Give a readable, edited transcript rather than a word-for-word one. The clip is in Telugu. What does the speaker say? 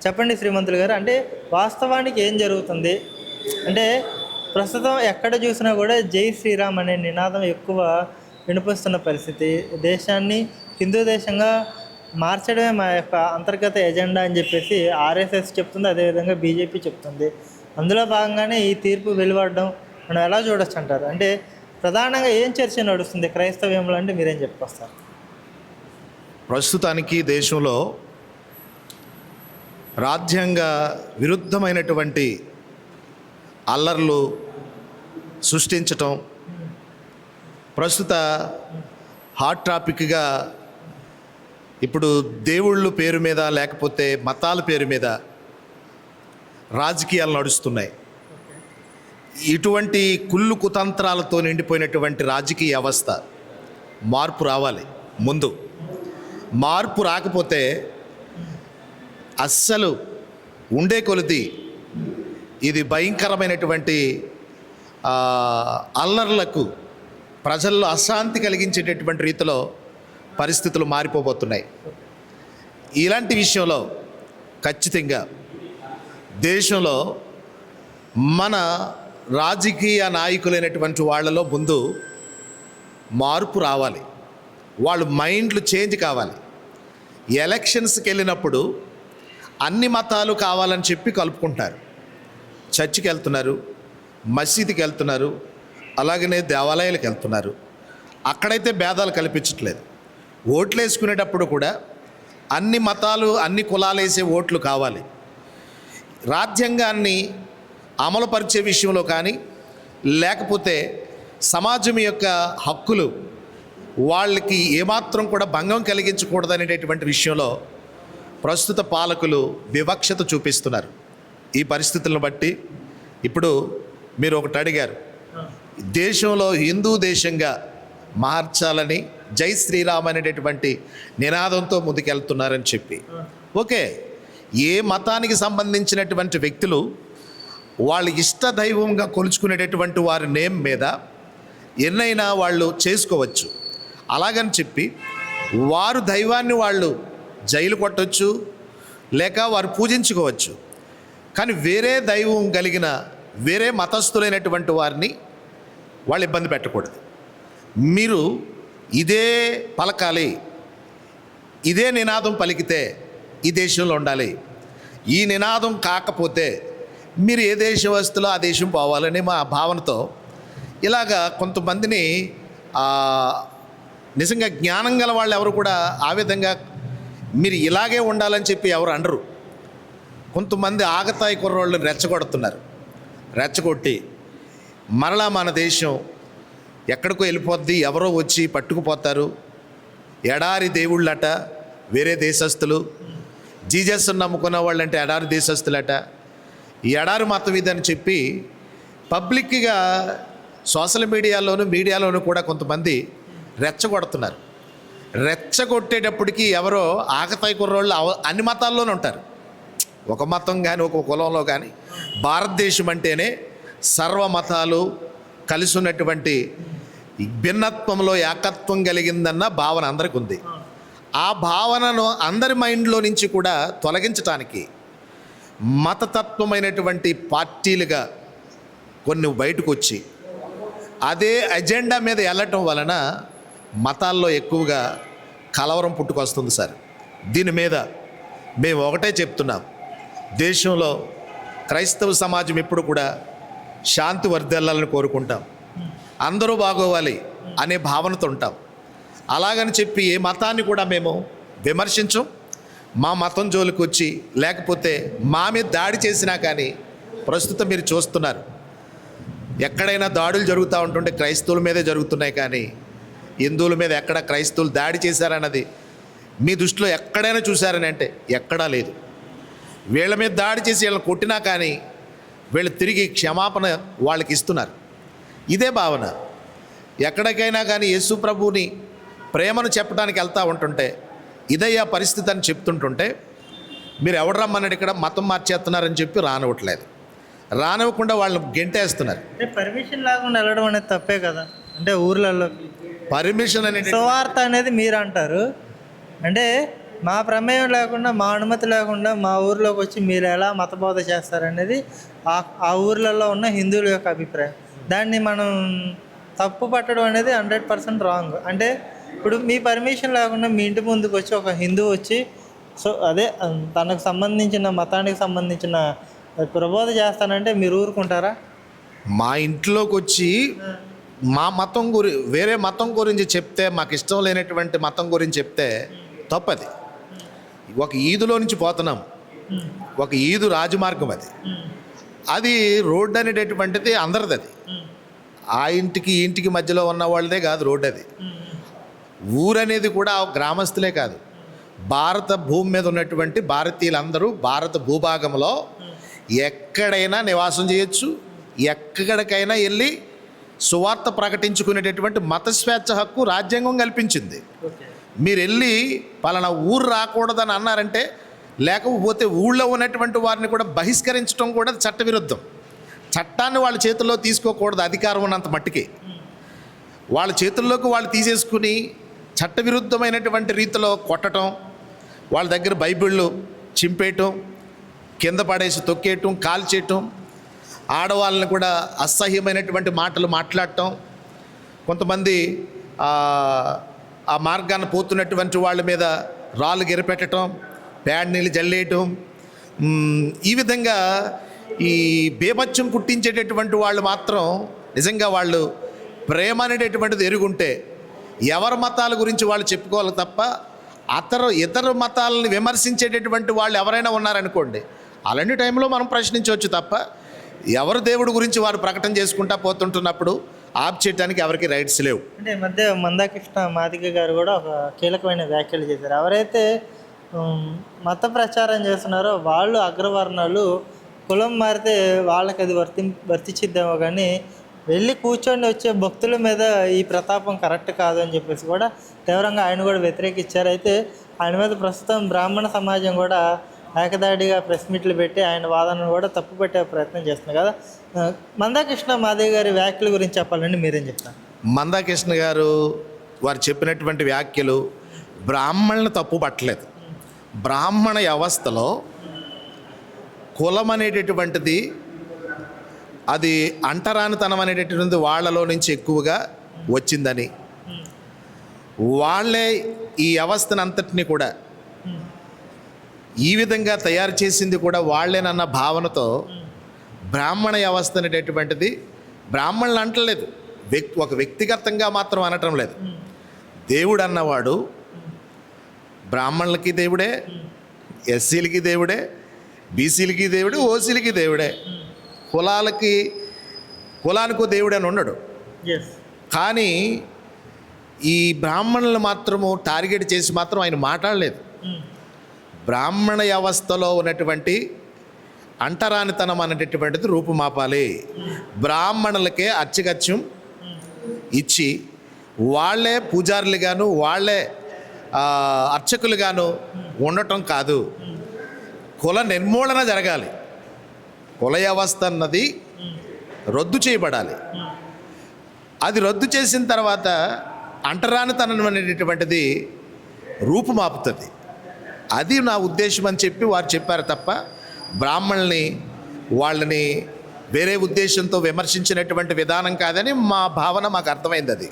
చెప్పండి శ్రీమంతులు గారు, అంటే వాస్తవానికి ఏం జరుగుతుంది? అంటే ప్రస్తుతం ఎక్కడ చూసినా కూడా జై శ్రీరామ్ అనే నినాదం ఎక్కువ వినిపిస్తున్న పరిస్థితి. దేశాన్ని హిందూ దేశంగా మార్చడమే మా యొక్క అంతర్గత ఎజెండా అని చెప్పేసి ఆర్ఎస్ఎస్ చెప్తుంది, అదేవిధంగా బీజేపీ చెప్తుంది. అందులో భాగంగానే ఈ తీర్పు వెలువడడం మనం ఎలా చూడొచ్చు అంటారు? అంటే ప్రధానంగా ఏం చర్చ నడుస్తుంది క్రైస్తవ్యంలో అంటే మీరేం చెప్పుకొస్తారు? ప్రస్తుతానికి దేశంలో రాజ్యాంగ విరుద్ధమైనటువంటి అల్లర్లు సృష్టించటం ప్రస్తుత హాట్ టాపిక్గా ఇప్పుడు దేవుళ్ళు పేరు మీద లేకపోతే మతాల పేరు మీద రాజకీయాలు నడుస్తున్నాయి. ఇటువంటి కుళ్ళు కుతంత్రాలతో నిండిపోయినటువంటి రాజకీయ వ్యవస్థ మార్పు రావాలి. ముందు మార్పు రాకపోతే అస్సలు ఉండే కొలది ఇది భయంకరమైనటువంటి అల్లర్లకు ప్రజల్లో అశాంతి కలిగించేటటువంటి రీతిలో పరిస్థితులు మారిపోబోతున్నాయి. ఇలాంటి విషయంలో ఖచ్చితంగా దేశంలో మన రాజకీయ నాయకులైనటువంటి వాళ్ళలో ముందు మార్పు రావాలి. వాళ్ళు మైండ్లు చేంజ్ కావాలి. ఎలక్షన్స్కి వెళ్ళినప్పుడు అన్ని మతాలు కావాలని చెప్పి కలుపుకుంటారు. చర్చికి వెళ్తున్నారు, మసీదుకి వెళ్తున్నారు, అలాగనే దేవాలయాలకు వెళ్తున్నారు. అక్కడైతే భేదాలు కల్పించట్లేదు. ఓట్లు వేసుకునేటప్పుడు కూడా అన్ని మతాలు అన్ని కులాలు వేసే ఓట్లు కావాలి. రాజ్యాంగాన్ని అమలుపరిచే విషయంలో కానీ లేకపోతే సమాజం యొక్క హక్కులు వాళ్ళకి ఏమాత్రం కూడా భంగం కలిగించకూడదనేటటువంటి విషయంలో ప్రస్తుత పాలకులు వివక్షత చూపిస్తున్నారు. ఈ పరిస్థితులను బట్టి ఇప్పుడు మీరు ఒకటి అడిగారు, దేశంలో హిందూ దేశంగా మార్చాలని జై శ్రీరామ్ అనేటటువంటి నినాదంతో ముందుకెళ్తున్నారని చెప్పి. ఓకే, ఏ మతానికి సంబంధించినటువంటి వ్యక్తులు వాళ్ళ ఇష్ట దైవంగా కొలుచుకునేటటువంటి వారి నేమ్ మీద ఎన్నైనా వాళ్ళు చేసుకోవచ్చు. అలాగని చెప్పి వారు దైవాన్ని వాళ్ళు జైలు కొట్టవచ్చు, లేక వారు పూజించుకోవచ్చు. కానీ వేరే దైవం కలిగిన వేరే మతస్థులైనటువంటి వారిని వాళ్ళు ఇబ్బంది పెట్టకూడదు. మీరు ఇదే పలకాలి, ఇదే నినాదం పలికితే ఈ దేశంలో ఉండాలి. ఈ నినాదం కాకపోతే మీరు ఏ దేశవస్తులో ఆ దేశం పోవాలని మా భావనతో ఇలాగా కొంతమందిని నిజంగా జ్ఞానం గల వాళ్ళు ఎవరు కూడా ఆ విధంగా మీరు ఇలాగే ఉండాలని చెప్పి ఎవరు అనరు. కొంతమంది ఆగతాయి కుర్రోళ్ళు రెచ్చగొడుతున్నారు. రెచ్చగొట్టి మరలా మన దేశం ఎక్కడికో వెళ్ళిపోద్ది, ఎవరో వచ్చి పట్టుకుపోతారు, ఎడారి దేవుళ్ళట వేరే దేశస్తులు, జీజస్ నమ్ముకున్న వాళ్ళంటే ఎడారి దేశస్తులట, ఈ ఎడారి మతం ఇదని చెప్పి పబ్లిక్గా సోషల్ మీడియాలోనూ కూడా కొంతమంది రెచ్చగొడుతున్నారు. రెచ్చగొట్టేటప్పటికి ఎవరో ఆకతాయి కుర్రోళ్ళు అన్ని మతాల్లోనూ ఉంటారు. ఒక మతం కానీ ఒక కులంలో కానీ భారతదేశం అంటేనే సర్వ మతాలు కలిసి ఉన్నటువంటి భిన్నత్వంలో ఏకత్వం కలిగిందన్న భావన అందరికీ ఉంది. ఆ భావనను అందరి మైండ్లో నుంచి కూడా తొలగించటానికి మతతత్వమైనటువంటి పార్టీలుగా కొన్ని బయటకు వచ్చి అదే అజెండా మీద వెళ్ళటం వలన మతాల్లో ఎక్కువగా కలవరం పుట్టుకొస్తుంది సార్. దీని మీద మేము ఒకటే చెప్తున్నాం, దేశంలో క్రైస్తవ సమాజం ఎప్పుడు కూడా శాంతి వర్ధిల్లాలని కోరుకుంటాం, అందరూ బాగోవాలి అనే భావనతో ఉంటాం. అలాగని చెప్పి ఏ మతాన్ని కూడా మేము విమర్శించం. మా మతం జోలికి వచ్చి లేకపోతే మా మీద దాడి చేసినా కానీ ప్రస్తుతం మీరు చూస్తున్నారు, ఎక్కడైనా దాడులు జరుగుతూ ఉంటుంటే క్రైస్తవుల మీదే జరుగుతున్నాయి, కానీ హిందువుల మీద ఎక్కడ క్రైస్తవులు దాడి చేశారన్నది మీ దృష్టిలో ఎక్కడైనా చూశారని అంటే ఎక్కడా లేదు. వీళ్ళ మీద దాడి చేసి వీళ్ళని కొట్టినా కానీ వీళ్ళు తిరిగి క్షమాపణ వాళ్ళకి ఇస్తున్నారు. ఇదే భావన. ఎక్కడికైనా కానీ యేసు ప్రభువుని ప్రేమను చెప్పడానికి వెళ్తూ ఉంటుంటే ఇదయ్యా పరిస్థితి అని చెప్తుంటుంటే మీరు ఎవడు రమ్మన్నాడు ఇక్కడ మతం మార్చేస్తున్నారని చెప్పి రానివ్వట్లేదు. రానివ్వకుండా వాళ్ళని గెంటేస్తున్నారు. అంటే పర్మిషన్ లేకుండా వెళ్ళడం అనేది తప్పే కదా. అంటే ఊర్లలో పర్మిషన్ అనేది సువార్త అనేది మీరు అంటారు, అంటే మా ప్రమేయం లేకుండా, మా అనుమతి లేకుండా మా ఊర్లోకి వచ్చి మీరు ఎలా మతబోధ చేస్తారనేది ఆ ఊర్లలో ఉన్న హిందువుల యొక్క అభిప్రాయం. దాన్ని మనం తప్పు పట్టడం అనేది 100% రాంగ్. అంటే ఇప్పుడు మీ పర్మిషన్ లేకుండా మీ ఇంటి ముందుకు వచ్చి ఒక హిందువు వచ్చి అదే తనకు సంబంధించిన మతానికి సంబంధించిన ప్రబోధ చేస్తానంటే మీరు ఊరుకుంటారా? మా ఇంట్లోకి వచ్చి మా మతం వేరే మతం గురించి చెప్తే, మాకు ఇష్టం లేనటువంటి మతం గురించి చెప్తే తప్పది. ఒక ఈదులో నుంచి పోతున్నాం, ఒక ఈదు రాజమార్గం అది. అది రోడ్డు అనేటటువంటిది అందరిది. అది ఆ ఇంటికి ఈ ఇంటికి మధ్యలో ఉన్న వాళ్ళదే కాదు రోడ్డు. అది ఊరనేది కూడా గ్రామస్తులే కాదు, భారత భూమి మీద ఉన్నటువంటి భారతీయులందరూ భారత భూభాగంలో ఎక్కడైనా నివాసం చేయొచ్చు, ఎక్కడికైనా వెళ్ళి సువార్త ప్రకటించుకునేటటువంటి మత స్వేచ్ఛ హక్కు రాజ్యాంగం కల్పించింది. మీరు వెళ్ళి పలానా ఊరు రాకూడదని అన్నారంటే, లేకపోతే ఊళ్ళో ఉన్నటువంటి వారిని కూడా బహిష్కరించడం కూడా చట్టవిరుద్ధం. చట్టాన్ని వాళ్ళ చేతుల్లో తీసుకోకూడదు, అధికారం ఉన్నంత మట్టికి. వాళ్ళ చేతుల్లోకి వాళ్ళు తీసేసుకుని చట్టవిరుద్ధమైనటువంటి రీతిలో కొట్టడం, వాళ్ళ దగ్గర బైబిళ్ళు చింపేయటం, కింద పడేసి తొక్కేయటం, కాల్చేయటం, ఆడవాళ్ళని కూడా అసహ్యమైనటువంటి మాటలు మాట్లాడటం, కొంతమంది ఆ మార్గాన్ని పోతున్నటువంటి వాళ్ళ మీద రాళ్ళు గిరిపెట్టడం, ప్యాడ్ నీళ్ళు జల్లేయటం, ఈ విధంగా ఈ బేభత్సం పుట్టించేటటువంటి వాళ్ళు మాత్రం నిజంగా వాళ్ళు ప్రేమ అనేటటువంటిది ఎరుగుంటే ఎవరి మతాల గురించి వాళ్ళు చెప్పుకోవాలి తప్ప ఇతర మతాలని విమర్శించేటటువంటి వాళ్ళు ఎవరైనా ఉన్నారనుకోండి, అలాంటి టైంలో మనం ప్రశ్నించవచ్చు తప్ప ఎవరు దేవుడి గురించి వారు ప్రకటన చేసుకుంటా పోతుంటున్నప్పుడు ఆప్ చేయడానికి ఎవరికి రైట్స్ లేవు. అంటే ఈ మధ్య మందాకృష్ణ మాదిగ గారు కూడా ఒక కీలకమైన వ్యాఖ్యలు చేశారు. ఎవరైతే మత ప్రచారం చేస్తున్నారో వాళ్ళు అగ్రవర్ణాలు, కులం మారితే వాళ్ళకి అది వర్తించిద్దేమో, కానీ వెళ్ళి కూర్చొని వచ్చే భక్తుల మీద ఈ ప్రతాపం కరెక్ట్ కాదు అని చెప్పేసి కూడా తీవ్రంగా ఆయన కూడా వ్యతిరేకించారు. అయితే ఆయన మీద ప్రస్తుతం బ్రాహ్మణ సమాజం కూడా ఏకదాడిగా ప్రెస్ మీట్లు పెట్టి ఆయన వాదనను కూడా తప్పుపెట్టే ప్రయత్నం చేస్తున్నారు కదా. మందాకృష్ణ మాదిగ గారి వ్యాఖ్యల గురించి చెప్పాలండి మీరేం చెప్తారు? మందాకృష్ణ గారు వారు చెప్పినటువంటి వ్యాఖ్యలు బ్రాహ్మణులను తప్పు పట్టలేదు. బ్రాహ్మణ వ్యవస్థలో కులం అనేటటువంటిది అది అంటరానితనం అనేటటువంటిది వాళ్ళలో నుంచి ఎక్కువగా వచ్చిందని, వాళ్ళే ఈ వ్యవస్థను అంతటినీ కూడా ఈ విధంగా తయారు చేసింది కూడా వాళ్ళేనన్న భావనతో బ్రాహ్మణ వ్యవస్థ అనేటటువంటిది బ్రాహ్మణులు అంటలేదు, ఒక వ్యక్తిగతంగా మాత్రం అనటం లేదు. దేవుడు అన్నవాడు బ్రాహ్మణులకి దేవుడే, ఎస్సీలకి దేవుడే, బీసీలకి దేవుడే, ఓసీలకి దేవుడే. కులానికో దేవుడు అని ఉండడు. కానీ ఈ బ్రాహ్మణులు మాత్రము టార్గెట్ చేసి మాత్రం ఆయన మాట్లాడలేదు. బ్రాహ్మణ వ్యవస్థలో ఉన్నటువంటి అంటరానితనం అనేటటువంటిది రూపుమాపాలి, బ్రాహ్మణులకే అత్యగత్యం ఇచ్చి వాళ్ళే పూజారులుగాను వాళ్ళే అర్చకులుగాను ఉండటం కాదు, కుల నిర్మూలన జరగాలి. కుల వ్యవస్థ అన్నది రద్దు చేయబడాలి. అది రద్దు చేసిన తర్వాత అంటరానితనం అనేటటువంటిది రూపుమాపుతుంది. అది నా ఉద్దేశం అని చెప్పి వారు చెప్పారు తప్ప బ్రాహ్మణుల్ని వాళ్ళని వేరే ఉద్దేశంతో విమర్శించినటువంటి విధానం కాదని మా భావన, మాకు అర్థమైంది అది.